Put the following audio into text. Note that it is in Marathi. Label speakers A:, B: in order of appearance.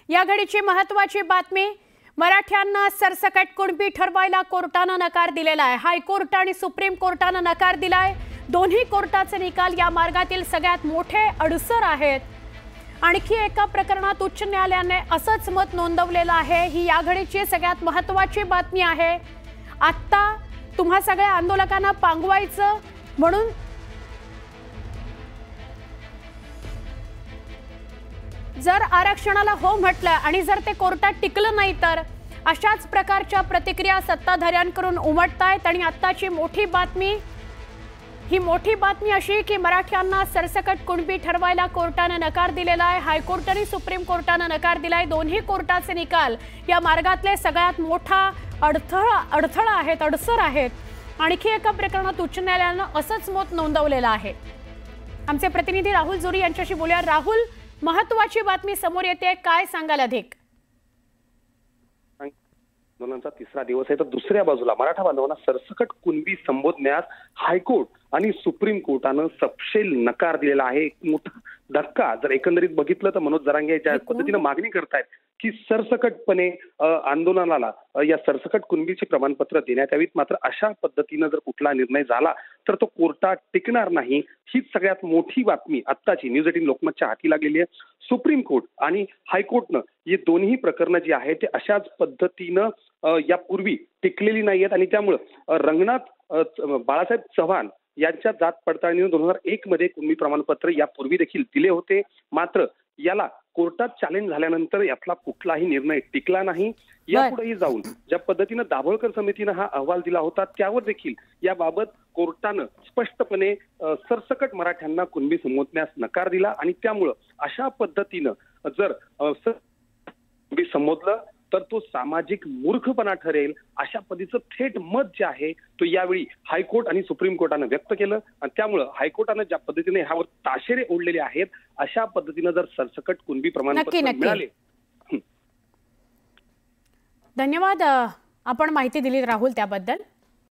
A: या घडीची महत्त्वाची बातमी, मराठ्यांना सरसकट कुणबी ठरवायला कोर्टाने नकार दिलेला आहे। हायकोर्ट आणि सुप्रीम कोर्टाने नकार दिलाय। दोन्ही कोर्टाचे निकाल या मार्गातील सगळ्यात मोठे अडसर आहेत। आणखी एका प्रकरणात उच्च न्यायालयाने असंच मत नोंदवलेलं आहे। ही या घडीची सगळ्यात महत्त्वाची बातमी आहे। आता तुम्हा सगळ्या आंदोलकांना पांगवायचं म्हणून जर आरक्षणाला हो म्हटलं आणि जर ते कोर्टात टिकलं नाही तर अशाच प्रकारच्या प्रतिक्रिया सत्ताधाऱ्यांकडून उमटतायत। आणि आत्ताची मोठी बातमी, ही मोठी बातमी अशी की मराठ्यांना सरसकट कुणबी ठरवायला कोर्टाने नकार दिलेला आहे। हायकोर्ट आणि सुप्रीम कोर्टाने नकार दिलाय। दोन्ही कोर्टाचे निकाल या मार्गातले सगळ्यात मोठा अडथळा आहेत, अडसर आहेत। आणखी एका प्रकरणात उच्च न्यायालयाने असंच मत नोंदवलेलं आहे। आमचे प्रतिनिधी राहुल जोरी यांच्याशी बोलूया। राहुल, महत्त्वाची बातमी समोर येते, काय सांगाल अधिक?
B: आंदोलनाचा तिसरा दिवस आहे तर दुसऱ्या बाजूला मराठा बांधवांना सरसकट कुणबी संबोधण्यास हायकोर्ट आणि सुप्रीम कोर्टाने सपशेल नकार दिलेला आहे। मोठा धक्का जर एकंदरीत बघितलं तर मनोज जरांगे ज्या पद्धतीने मागणी करतायत की सरसकटपणे आंदोलनाला या सरसकट कुणबीचे प्रमाणपत्र देण्यात यावीत, मात्र अशा पद्धतीने जर कुठला निर्णय झाला तर तो कोर्टात टिकणार नाही। हीच सगळ्यात मोठी बातमी आत्ताची न्यूज 18 लोकमतच्या हाती लागलेली आहे। सुप्रीम कोर्ट आणि हायकोर्टनं हे दोन्ही प्रकरणं जी आहेत ते अशाच पद्धतीनं यापूर्वी टिकलेली नाही आहेत आणि त्यामुळे रंगनाथ बाळासाहेब चव्हाण यांच्या जात पडताळणीने 2001 मध्ये कुणबी प्रमाणपत्र यापूर्वी देखील दिले होते, मात्र याला कोर्टात चॅलेंज झाल्यानंतर यातला कुठलाही निर्णय टिकला नाही। यापुढेही जाऊन ज्या पद्धतीने दाभोळकर समितीने हा अहवाल दिला होता त्यावर देखील याबाबत कोर्टानं स्पष्टपणे सरसकट मराठ्यांना कुणबी संबोधण्यास नकार दिला आणि त्यामुळे अशा पद्धतीनं जर कुणबी संबोधलं तर तो सामाजिक मूर्खपणा ठरेल, अशा पद्धतीचं थेट मत जे आहे तो यावेळी हायकोर्ट आणि सुप्रीम कोर्टाने व्यक्त केलं। आणि त्यामुळे हायकोर्टाने ज्या पद्धतीने ह्यावर ताशेरे ओढलेले आहेत अशा पद्धतीने जर सरसकट कुणबी प्रमाणपत्र मिळाले।
A: धन्यवाद, आपण माहिती दिली राहुल त्याबद्दल।